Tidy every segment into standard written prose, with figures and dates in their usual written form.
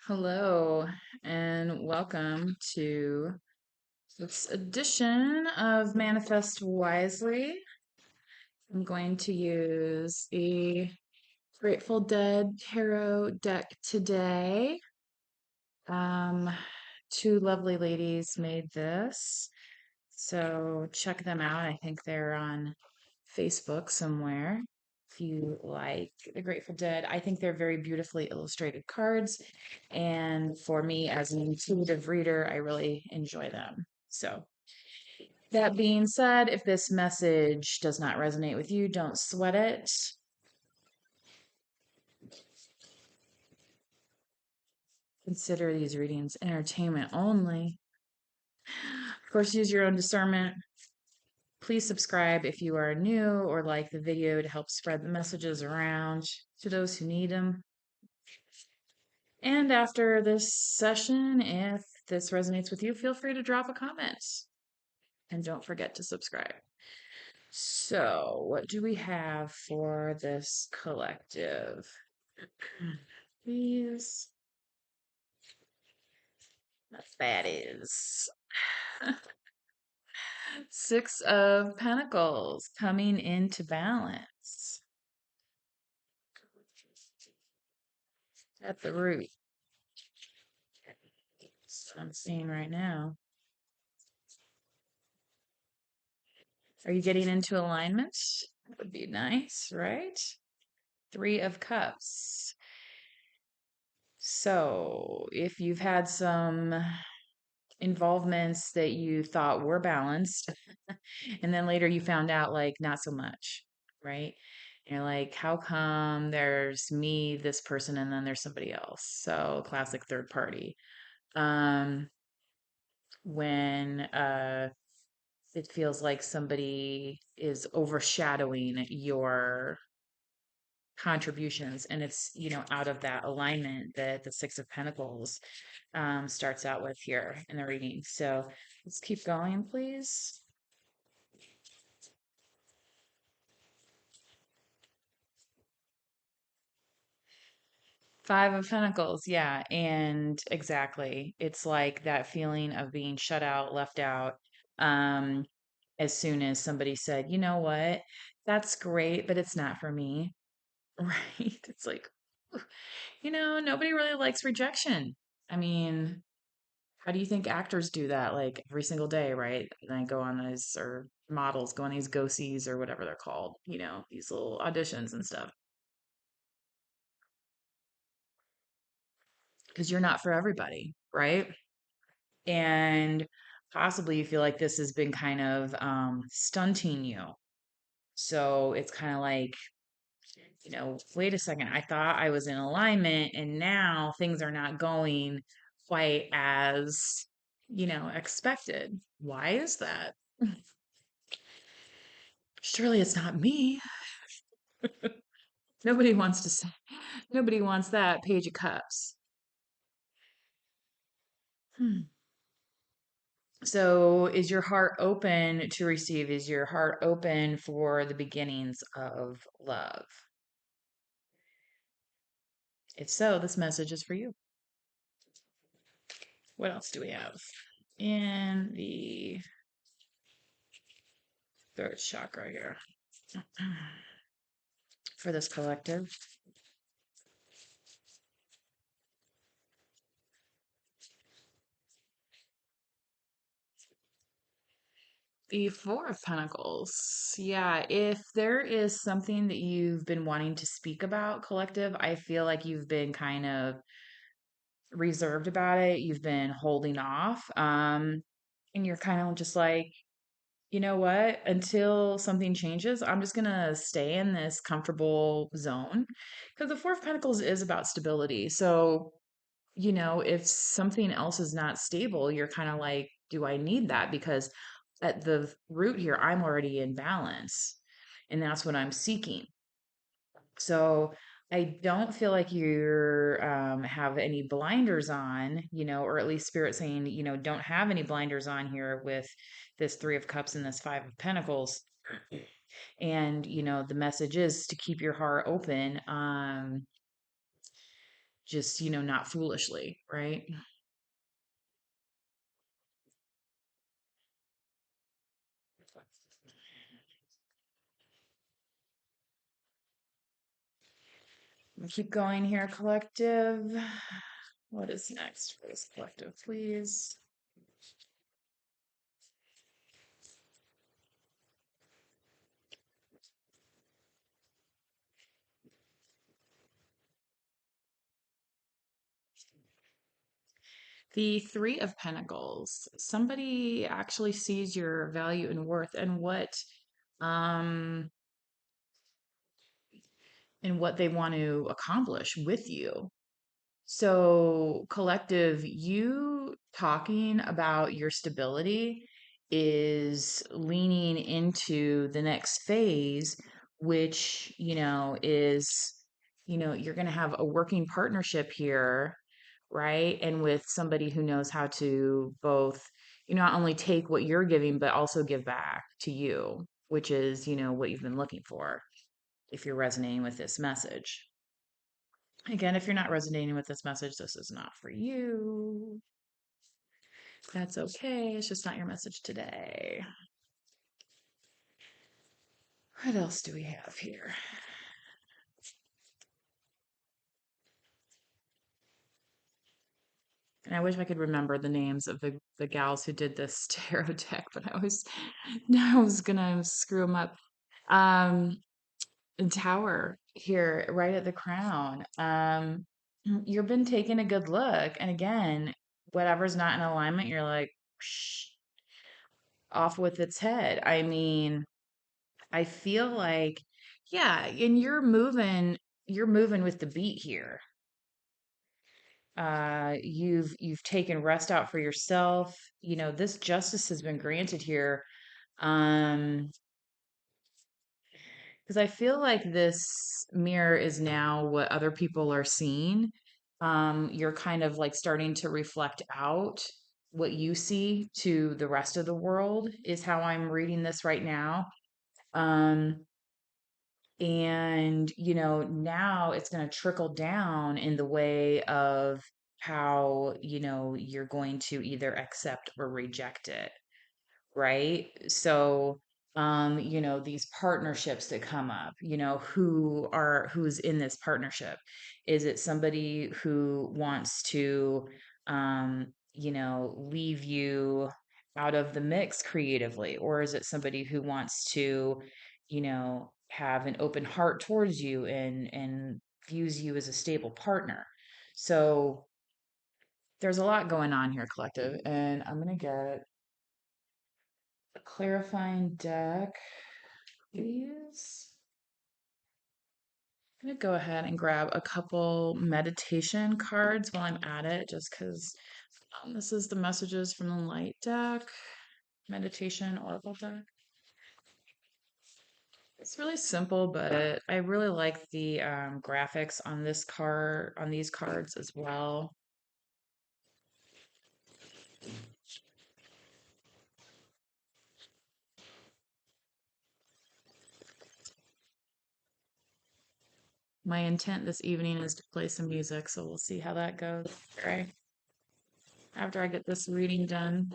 Hello and welcome to this edition of Manifest Wisely. I'm going to use the Grateful Dead Tarot deck today. Um, Two lovely ladies made this, so check them out. I think they're on Facebook somewhere. If you like the Grateful Dead, I think they're very beautifully illustrated cards. And for me, as an intuitive reader, I really enjoy them. So, that being said, if this message does not resonate with you, don't sweat it. Consider these readings entertainment only. Of course, use your own discernment. Please subscribe if you are new or like the video to help spread the messages around to those who need them. And after this session, if this resonates with you, feel free to drop a comment. And don't forget to subscribe. So, what do we have for this collective? Please. That is Six of Pentacles coming into balance at the root. That's what I'm seeing right now. Are you getting into alignment? That would be nice, right? Three of Cups. So, if you've had some involvements that you thought were balanced, and then later you found out like not so much, right? And you're like, how come there's me, this person, and then there's somebody else? So classic third party. Um, when it feels like somebody is overshadowing your contributions and it's out of that alignment that the Six of Pentacles starts out with here in the reading. So let's keep going, please. Five of Pentacles, yeah, and exactly. It's like that feeling of being shut out, left out. Um, as soon as somebody said, you know what, that's great, but it's not for me, right? It's like, nobody really likes rejection. I mean, how do you think actors do that? Like every single day, right? And they go on these, or models go on these go-sees or whatever they're called, these little auditions and stuff. Because you're not for everybody, right? And possibly you feel like this has been kind of stunting you. So it's kind of like, wait a second, I thought I was in alignment and now things are not going quite as, expected. Why is that? Surely it's not me. Nobody wants to say, nobody wants that Page of Cups. Hmm. So, is your heart open to receive? Is your heart open for the beginnings of love? If so, this message is for you. What else do we have? In the third chakra here for this collective. The Four of Pentacles. Yeah, if there is something that you've been wanting to speak about, collective, I feel like you've been kind of reserved about it. You've been holding off. And you're kind of just like, you know what? Until something changes, I'm just gonna stay in this comfortable zone. Because the Four of Pentacles is about stability. So, if something else is not stable, you're kind of like, do I need that? Because at the root here, I'm already in balance. And that's what I'm seeking. So I don't feel like you're have any blinders on, or at least spirit saying, don't have any blinders on here with this Three of Cups and this Five of Pentacles. And, the message is to keep your heart open. just, not foolishly, right? Keep going here, collective. What is next for this collective, please? The Three of Pentacles. Somebody actually sees your value and worth um and what they want to accomplish with you. So, collective, you talking about your stability is leaning into the next phase, which, is, you're going to have a working partnership here, right? And with somebody who knows how to both, not only take what you're giving, but also give back to you, which is, what you've been looking for if you're resonating with this message. Again, if you're not resonating with this message, this is not for you. That's okay. It's just not your message today. What else do we have here? And I wish I could remember the names of the gals who did this tarot deck, but I was gonna screw them up. Um, Tower here, right at the crown. You've been taking a good look, and again, whatever's not in alignment, you're like, psh, off with its head. I mean, I feel like, yeah, and you're moving with the beat here. You've taken rest out for yourself. This justice has been granted here. Um, because I feel like this mirror is now what other people are seeing. You're kind of like starting to reflect out what you see to the rest of the world, is how I'm reading this right now. Um, and now it's going to trickle down in the way of how you're going to either accept or reject it, right? So these partnerships that come up, who's in this partnership? Is it somebody who wants to leave you out of the mix creatively, or is it somebody who wants to have an open heart towards you and views you as a stable partner? So there's a lot going on here, collective, and I'm going to get a clarifying deck, please. I'm going to go ahead and grab a couple meditation cards while I'm at it, just because this is the messages from the light deck, meditation oracle deck. It's really simple, but I really like the graphics on this card, on these cards as well. My intent this evening is to play some music, so we'll see how that goes. Right after I get this reading done.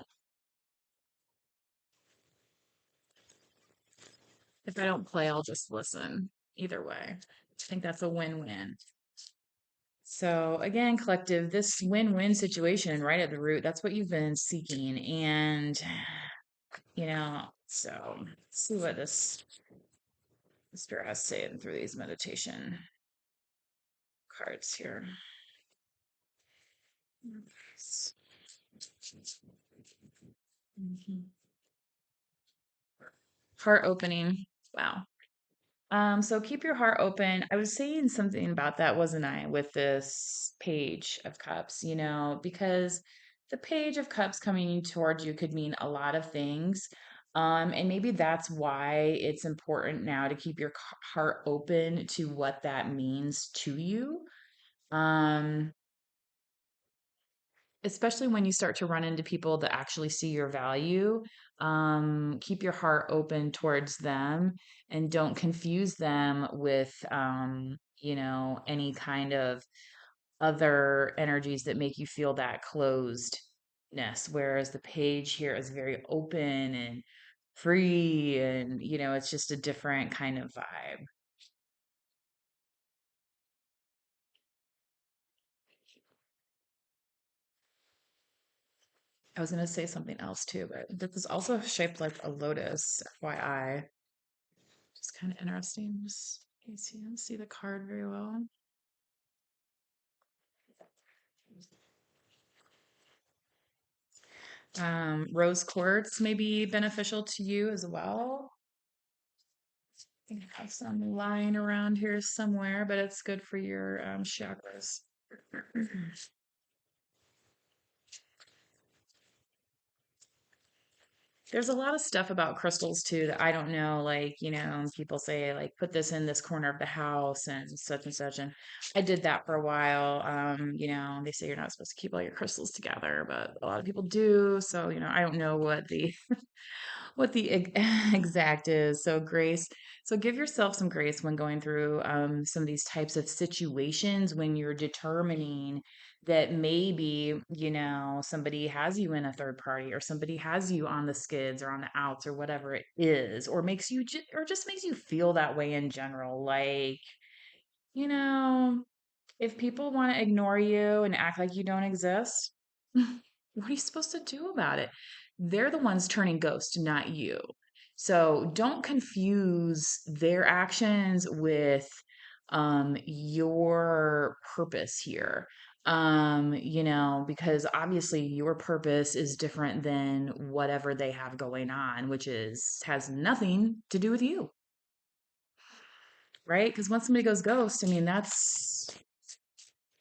If I don't play, I'll just listen. Either way, I think that's a win-win. So again, collective, this win-win situation right at the root, that's what you've been seeking. And so let's see what this spirit has to say through these meditation cards here. Mhm. Heart opening. Wow. So keep your heart open. I was saying something about that, wasn't I, with this page of cups, because the page of cups coming towards you could mean a lot of things. And maybe that's why it's important now to keep your heart open to what that means to you. Um, Especially when you start to run into people that actually see your value. Keep your heart open towards them and don't confuse them with any kind of other energies that make you feel that closedness, whereas the page here is very open and free, and it's just a different kind of vibe. I was gonna say something else too, but this is also shaped like a lotus, FYI. Just kind of interesting. Just you see the card very well. Rose quartz may be beneficial to you as well. I think I have some lying around here somewhere, but it's good for your chakras. There's a lot of stuff about crystals too that I don't know. Like, people say, like, put this in this corner of the house and such and such. And I did that for a while. They say you're not supposed to keep all your crystals together, but a lot of people do. So, I don't know what the exact is. So grace. So give yourself some grace when going through some of these types of situations when you're determining that maybe, somebody has you in a third party, or somebody has you on the skids or on the outs or whatever it is, or or just makes you feel that way in general. Like, you know, if people want to ignore you and act like you don't exist, what are you supposed to do about it? They're the ones turning ghost, not you. So don't confuse their actions with your purpose here. Because obviously your purpose is different than whatever they have going on, which has nothing to do with you, right? Because once somebody goes ghost, I mean,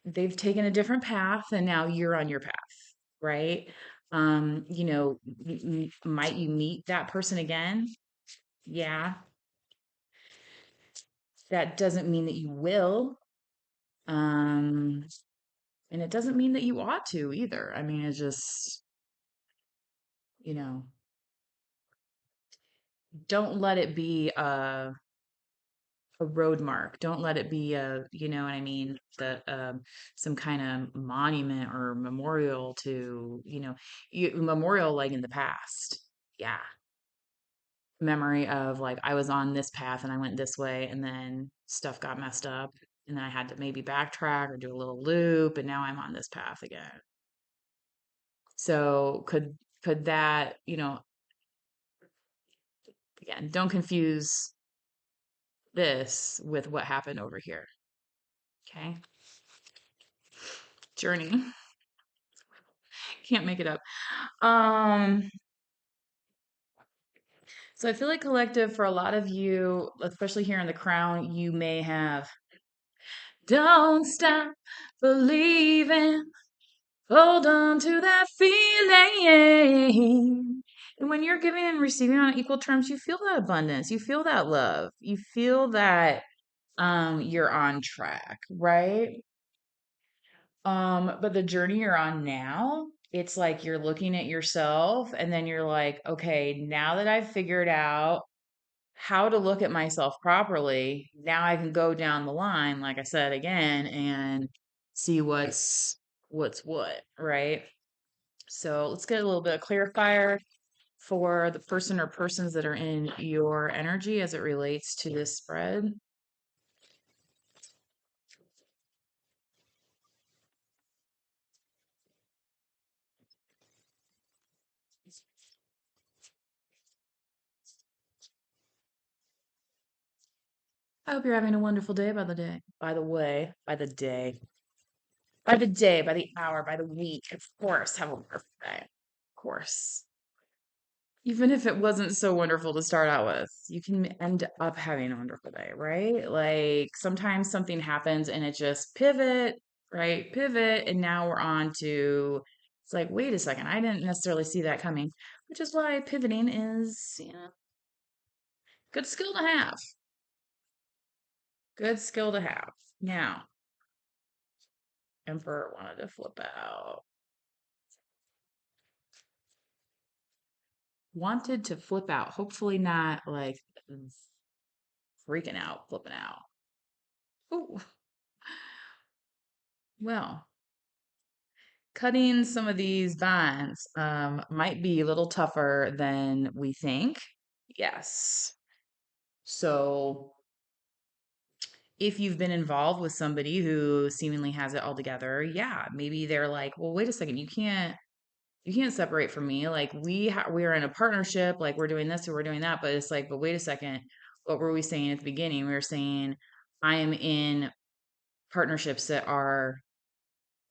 they've taken a different path and now you're on your path, right? Might you meet that person again? Yeah. That doesn't mean that you will. Um, and it doesn't mean that you ought to either. I mean, it's just, you know, don't let it be a road mark. Don't let it be you know what I mean, some kind of monument or memorial to, memorial like in the past. Yeah. Memory of like I was on this path and I went this way and then stuff got messed up and then I had to maybe backtrack or do a little loop and now I'm on this path again. So could that, again, don't confuse this with what happened over here. Okay? Journey. Can't make it up. Um so I feel like collective for a lot of you, especially here in the crown, you may have don't stop believing. Hold on to that feeling. And when you're giving and receiving on equal terms, you feel that abundance, you feel that love, you feel that you're on track, right? But the journey you're on now, it's like you're looking at yourself and then you're like, okay, now that I've figured out how to look at myself properly, now I can go down the line, like I said again, and see what's what, right? So let's get a little bit of clarifier for the person or persons that are in your energy as it relates to this spread. I hope you're having a wonderful day by the day. By the way, by the day, by the day, by the hour, by the week. Of course, have a wonderful day. Of course. Even if it wasn't so wonderful to start out with, you can end up having a wonderful day, right? Like sometimes something happens and it just pivot, right? Pivot, and now we're on to it's like, wait a second, I didn't necessarily see that coming, which is why pivoting is, good skill to have. Good skill to have. Now, Emperor wanted to flip out. Wanted to flip out. Hopefully not like freaking out, flipping out. Ooh. Well, cutting some of these bonds might be a little tougher than we think. Yes. So if you've been involved with somebody who seemingly has it all together, yeah, maybe they're like, well, wait a second, you can't separate from me. Like we're in a partnership, like we're doing this or we're doing that, but it's like, but wait a second, what were we saying at the beginning? We were saying I am in partnerships that are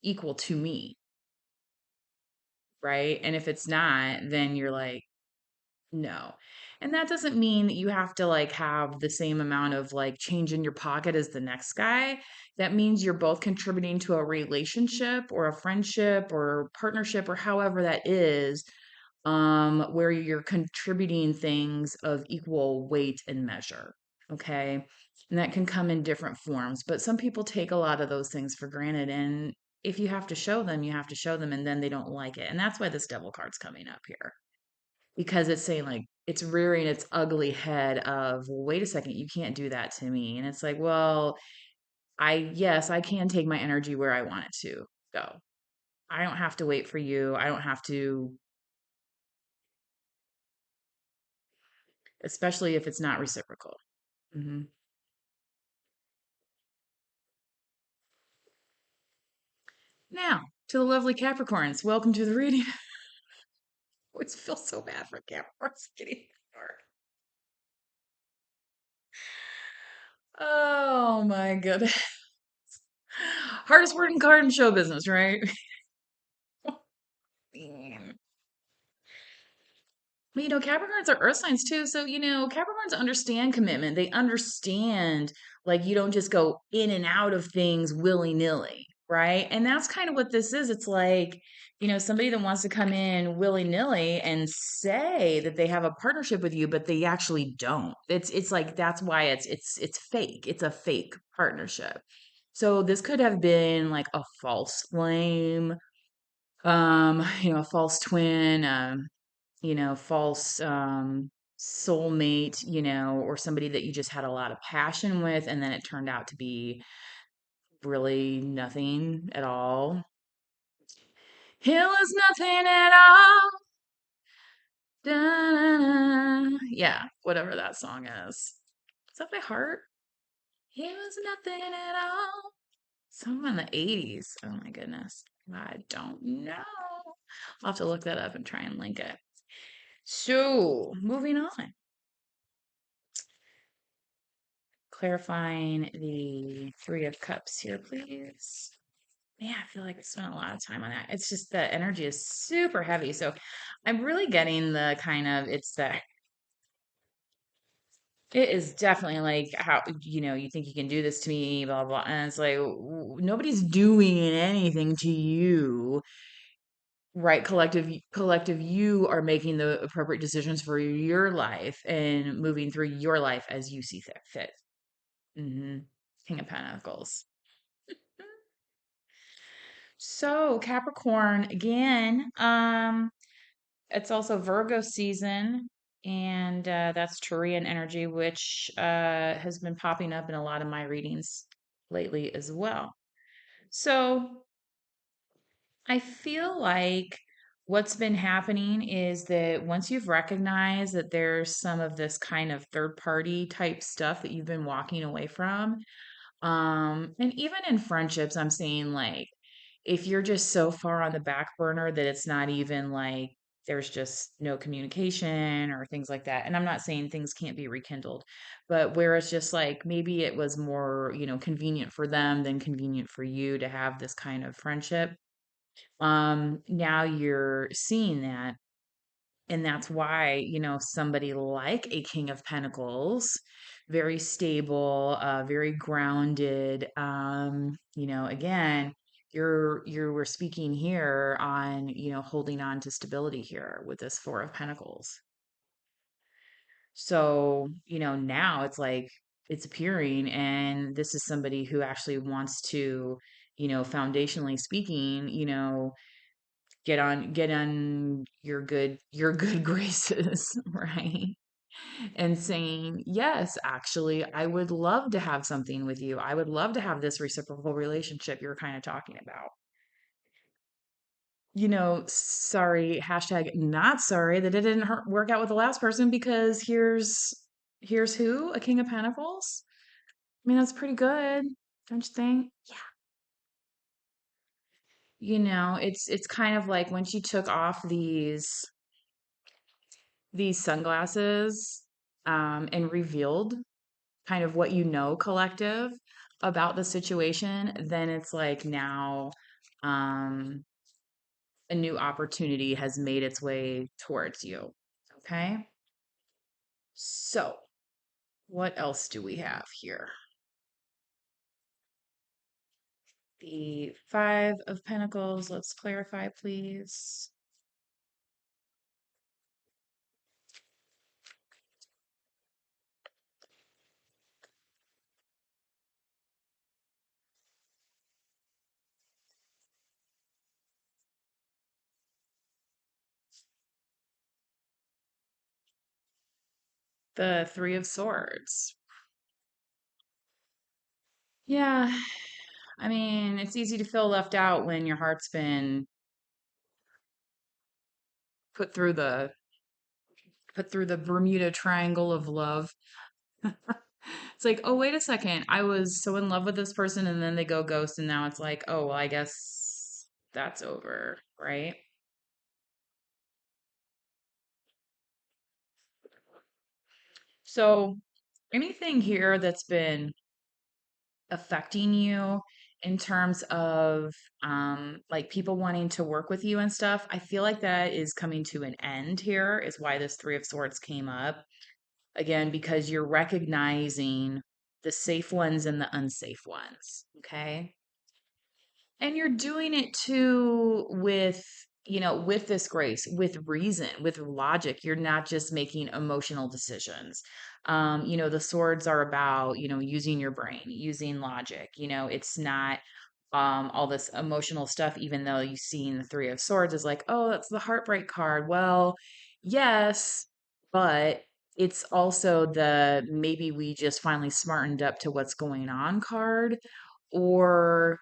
equal to me, right? And if it's not, then you're like, no. And that doesn't mean that you have to like have the same amount of like change in your pocket as the next guy. That means you're both contributing to a relationship or a friendship or partnership or however that is, where you're contributing things of equal weight and measure. Okay. And that can come in different forms, but some people take a lot of those things for granted. And if you have to show them, you have to show them, and then they don't like it. And that's why this devil card's coming up here, because it's saying like it's rearing its ugly head of, well, wait a second, you can't do that to me. And it's like, well, yes, I can take my energy where I want it to go. I don't have to wait for you. I don't have to, especially if it's not reciprocal. Hmm. Now, to the lovely Capricorns, welcome to the reading. I always feel so bad for Capricorns getting ignored. Oh my goodness. Hardest working card in show business, right? Man. Well, Capricorns are earth signs too. So, Capricorns understand commitment. They understand, like, you don't just go in and out of things willy nilly, right? And that's kind of what this is. It's like, somebody that wants to come in willy nilly and say that they have a partnership with you, but they actually don't. It's like that's why it's fake. It's a fake partnership. So this could have been like a false flame, a false twin, false soulmate, or somebody that you just had a lot of passion with, and then it turned out to be really nothing at all. It was nothing at all. Da-na-na. Yeah, whatever that song is. Is that by Heart? It was nothing at all. Something in the 80s. Oh my goodness. I don't know. I'll have to look that up and try and link it. So, moving on. Clarifying the Three of Cups here, please. Yeah, I feel like I spent a lot of time on that. It's just the energy is super heavy. So I'm really getting the kind of, it is definitely like how, you think you can do this to me, blah, blah. And it's like, nobody's doing anything to you, right? Collective, you are making the appropriate decisions for your life and moving through your life as you see fit. Hmm. King of Pentacles. So Capricorn again, it's also Virgo season, and that's Turian energy, which has been popping up in a lot of my readings lately as well. So I feel like what's been happening is that once you've recognized that there's some of this kind of third party type stuff that you've been walking away from, and even in friendships, I'm saying like if you're just so far on the back burner that it's not even like there's just no communication or things like that. And I'm not saying things can't be rekindled, but where it's just like maybe it was more, convenient for them than convenient for you to have this kind of friendship. Now you're seeing that, and that's why, somebody like a King of Pentacles, very stable, very grounded. Again, you were speaking here on, holding on to stability here with this Four of Pentacles. So, now it's like it's appearing, and this is somebody who actually wants to, foundationally speaking, get on your good graces, right? and saying, yes, actually, I would love to have something with you. I would love to have this reciprocal relationship you're kind of talking about. Sorry, hashtag not sorry that it didn't work out with the last person because here's who? A King of Pentacles? I mean, that's pretty good, don't you think? It's kind of like when she took off these sunglasses and revealed kind of what collective about the situation, then it's like now um a new opportunity has made its way towards you. Okay? So, what else do we have here? The Five of Pentacles. Let's clarify, please. The Three of Swords. Yeah, I mean, it's easy to feel left out when your heart's been put through the put through the Bermuda Triangle of love. It's like, oh, wait a second. I was so in love with this person, and then they go ghost, and now it's like, oh, well, I guess that's over, right? So, anything here that's been affecting you in terms of like people wanting to work with you and stuff, I feel like that is coming to an end here, is why this Three of Swords came up. Again, because you're recognizing the safe ones and the unsafe ones. Okay. And you're doing it too with this grace, with reason, with logic. You're not just making emotional decisions. The swords are about, using your brain, using logic. It's not all this emotional stuff, even though you see in the Three of Swords is like, oh, that's the heartbreak card. Well, yes, but it's also the maybe we just finally smartened up to what's going on card, or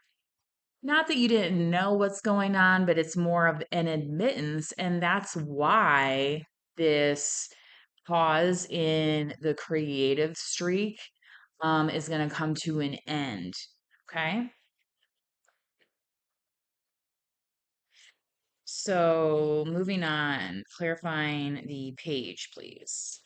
not that you didn't know what's going on, but it's more of an admittance. And that's why this pause in the creative streak is going to come to an end. Okay. So moving on, clarifying the page, please.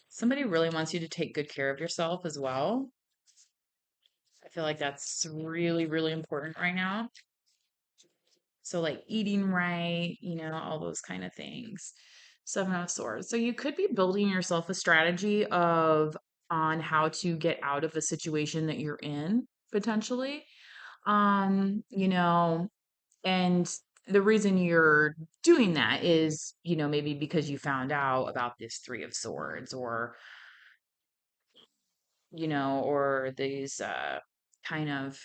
Somebody really wants you to take good care of yourself as well. I feel like that's really, really important right now. So, like eating right, all those kind of things. Seven of Swords. So, you could be building yourself a strategy of on how to get out of a situation that you're in potentially. Um, you know, and the reason you're doing that is, maybe because you found out about this Three of Swords, or these kind of,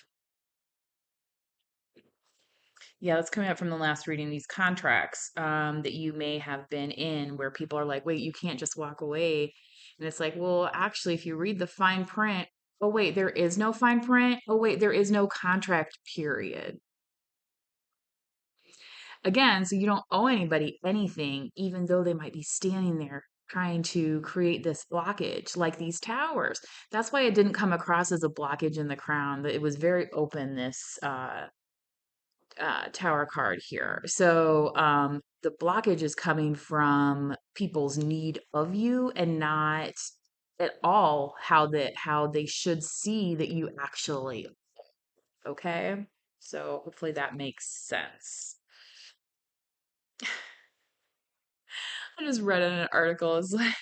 yeah, that's coming up from the last reading, these contracts that you may have been in where people are like, wait, you can't just walk away. And it's like, well, actually, if you read the fine print, oh, wait, there is no fine print. Oh, wait, there is no contract, period. Again, so you don't owe anybody anything, even though they might be standing there trying to create this blockage, like these towers. That's why it didn't come across as a blockage in the crown. That it was very open, this tower card here. So the blockage is coming from people's need of you and not at all how they should see that you actually. Okay. So hopefully that makes sense. I just read in an article, it's like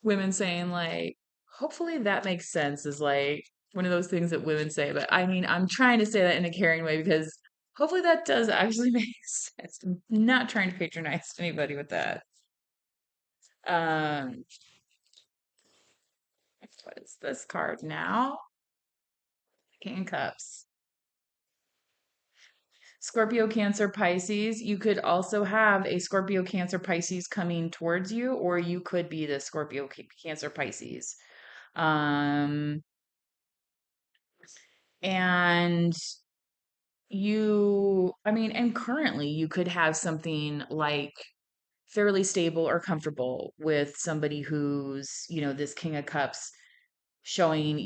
women saying like, hopefully that makes sense, is like one of those things that women say. But I mean, I'm trying to say that in a caring way because hopefully that does actually make sense. I'm not trying to patronize anybody with that. Um, what is this card now? King of Cups. Scorpio, Cancer, Pisces. You could also have a Scorpio, Cancer, Pisces coming towards you, or you could be the Scorpio, Cancer, Pisces. Um, and I mean, and currently you could have something like fairly stable or comfortable with somebody who's, this King of Cups showing,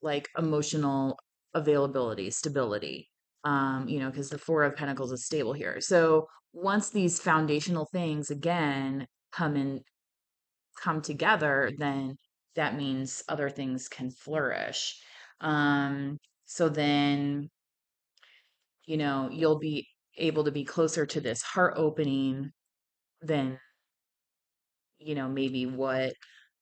like emotional availability, stability. Because the Four of Pentacles is stable here. So once these foundational things again come together, then that means other things can flourish. So then, you'll be able to be closer to this heart opening than maybe what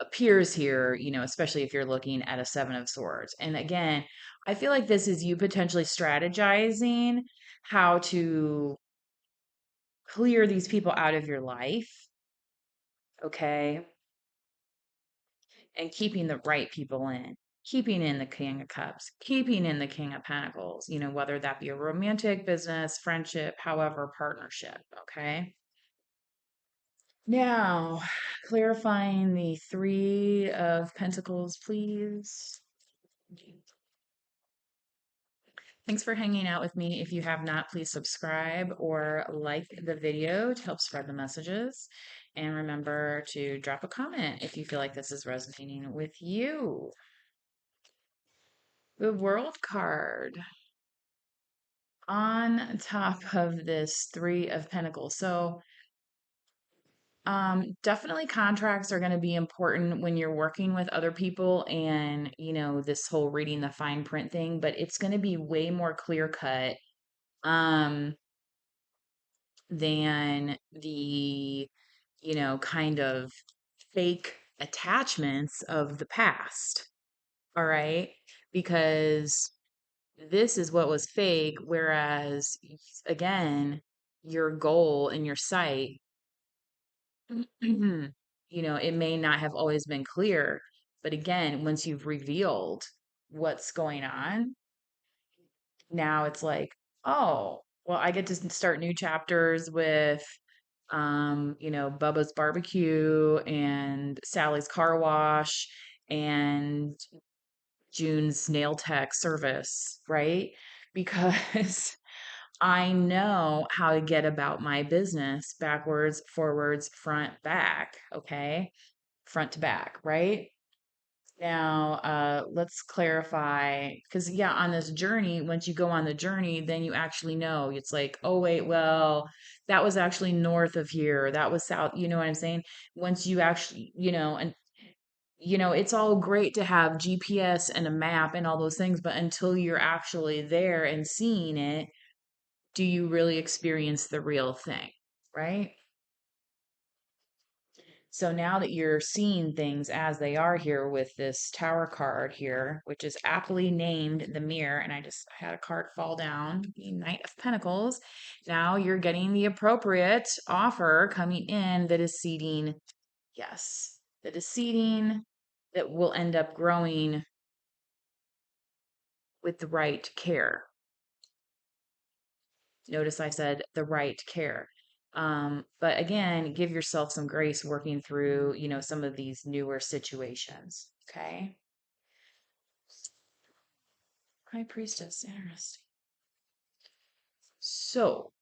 appears here, especially if you're looking at a Seven of Swords. And again, I feel like this is you potentially strategizing how to clear these people out of your life, okay? And keeping the right people in, keeping in the King of Cups, keeping in the King of Pentacles, whether that be a romantic, business, friendship, however, partnership, okay? Now, clarifying the Three of Pentacles, please. Thanks for hanging out with me. If you have not, please subscribe or like the video to help spread the messages. And remember to drop a comment if you feel like this is resonating with you. The World card on top of this Three of Pentacles. So, definitely contracts are going to be important when you're working with other people and, this whole reading the fine print thing, but it's going to be way more clear cut um than the, kind of fake attachments of the past. All right? Because this is what was fake, whereas again, your goal and your sight it may not have always been clear, but again, once you've revealed what's going on, now it's like, oh, well, I get to start new chapters with, Bubba's Barbecue and Sally's Car Wash and June's Nail Tech service, right? Because I know how to get about my business backwards, forwards, front, back. Okay. Front to back, right? Now, let's clarify because, yeah, on this journey, once you go on the journey, then you actually know it's like, oh, wait, well, that was actually north of here. That was south. You know what I'm saying? Once you actually, and it's all great to have GPS and a map and all those things, but until you're actually there and seeing it, do you really experience the real thing, right? So now that you're seeing things as they are here with this tower card here, which is aptly named the mirror, and I just had a card fall down, the Knight of Pentacles. Now you're getting the appropriate offer coming in that is seeding, yes, that is seeding that will end up growing with the right care. Notice I said the right care. But again, give yourself some grace working through, some of these newer situations. Okay. High Priestess, interesting. So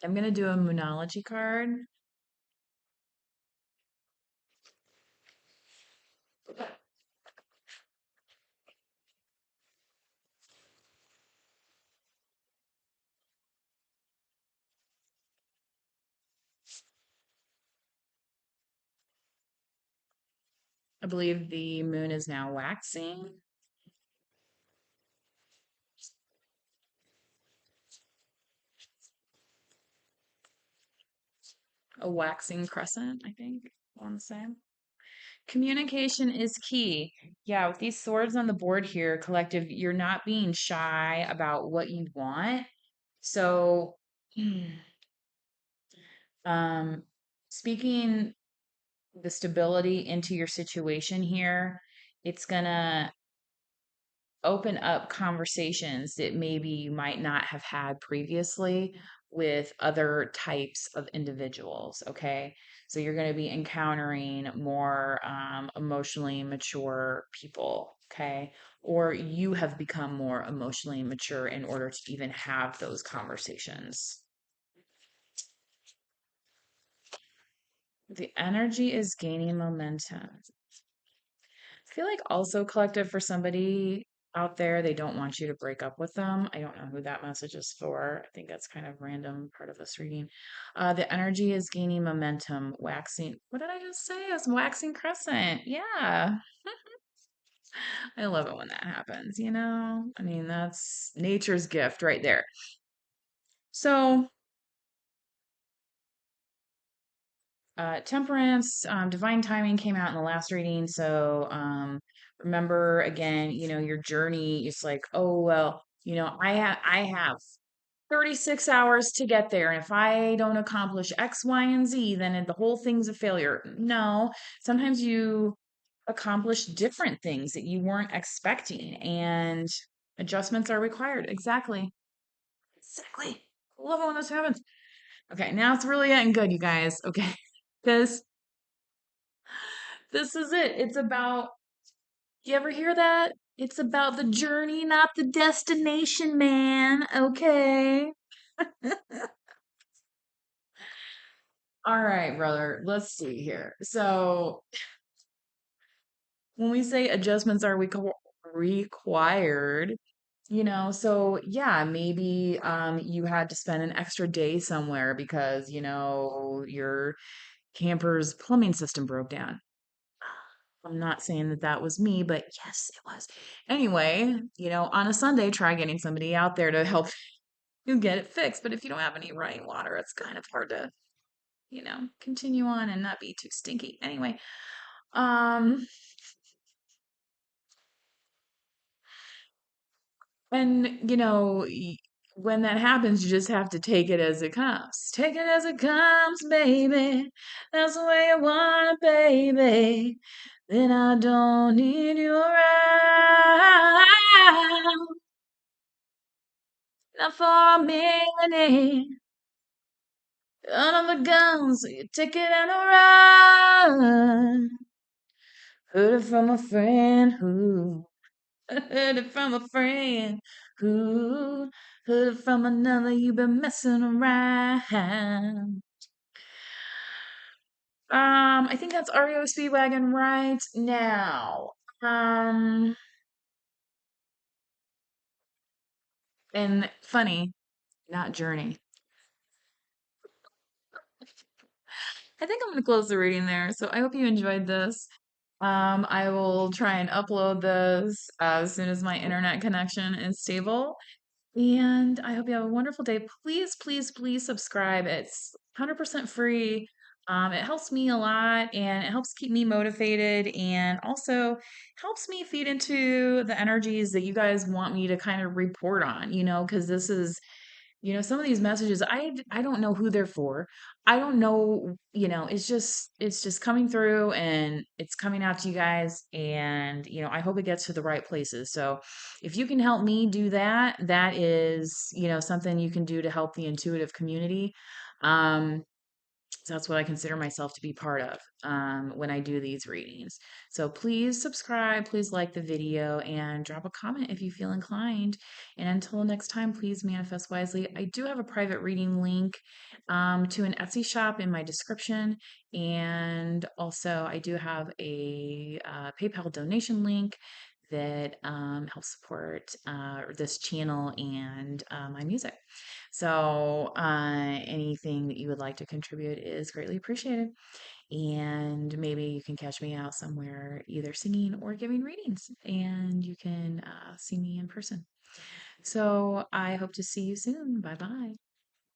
I'm gonna do a Moonology card. I believe the moon is now waxing. A waxing crescent, I think. I want to say. Communication is key. Yeah, with these swords on the board here, collective, you're not being shy about what you want. So, um, speaking the stability into your situation here, it's gonna open up conversations that maybe you might not have had previously with other types of individuals. Okay. So you're going to be encountering more emotionally mature people. Okay. Or you have become more emotionally mature in order to even have those conversations. The energy is gaining momentum. I feel like also collective for somebody out there, they don't want you to break up with them. I don't know who that message is for. I think that's kind of random part of this reading. The energy is gaining momentum, waxing. What did I just say? It's waxing crescent. Yeah. I love it when that happens, you know? I mean, that's nature's gift right there. So, temperance, divine timing came out in the last reading. So, remember again, you know, your journey is like, oh, well, you know, I have 36 hours to get there. And if I don't accomplish X, Y, and Z, then the whole thing's a failure. No, sometimes you accomplish different things that you weren't expecting, and adjustments are required. Exactly. Exactly. Love it when this happens. Okay, now it's really getting good, you guys. Okay. Because this is it. It's about, you ever hear that? It's about the journey, not the destination, man. Okay. All right, brother. Let's see here. So, when we say adjustments are required, you know, so yeah, maybe you had to spend an extra day somewhere because, you know, your camper's plumbing system broke down. I'm not saying that that was me, but yes, it was. Anyway, you know, on a Sunday, try getting somebody out there to help you get it fixed. But if you don't have any running water, it's kind of hard to, you know, continue on and not be too stinky. Anyway, um, and you know, when that happens, you just have to take it as it comes. Take it as it comes, baby. That's the way I want it, baby. Then I don't need you around. Not for a minute. Under the gun, so you take it and run. Heard it from a friend who heard it from a friend who heard it from another. You've been messing around. I think that's REO Speedwagon right now. Um, and funny, not Journey. I think I'm going to close the reading there. So I hope you enjoyed this. I will try and upload this as soon as my internet connection is stable. And I hope you have a wonderful day. Please, please, please subscribe. It's 100% free. It helps me a lot and it helps keep me motivated and also helps me feed into the energies that you guys want me to kind of report on, you know, because this is, you know, some of these messages, I don't know who they're for. I don't know, you know, it's just coming through and it's coming out to you guys, and you know, I hope it gets to the right places. So, if you can help me do that, that is, you know, something you can do to help the intuitive community. Um so that's what I consider myself to be part of when I do these readings. So please subscribe, please like the video, and drop a comment if you feel inclined. And until next time, please manifest wisely. I do have a private reading link to an Etsy shop in my description. And also, I do have a PayPal donation link that helps support this channel and my music. So, anything that you would like to contribute is greatly appreciated. And maybe you can catch me out somewhere, either singing or giving readings, and you can see me in person. So, I hope to see you soon. Bye bye.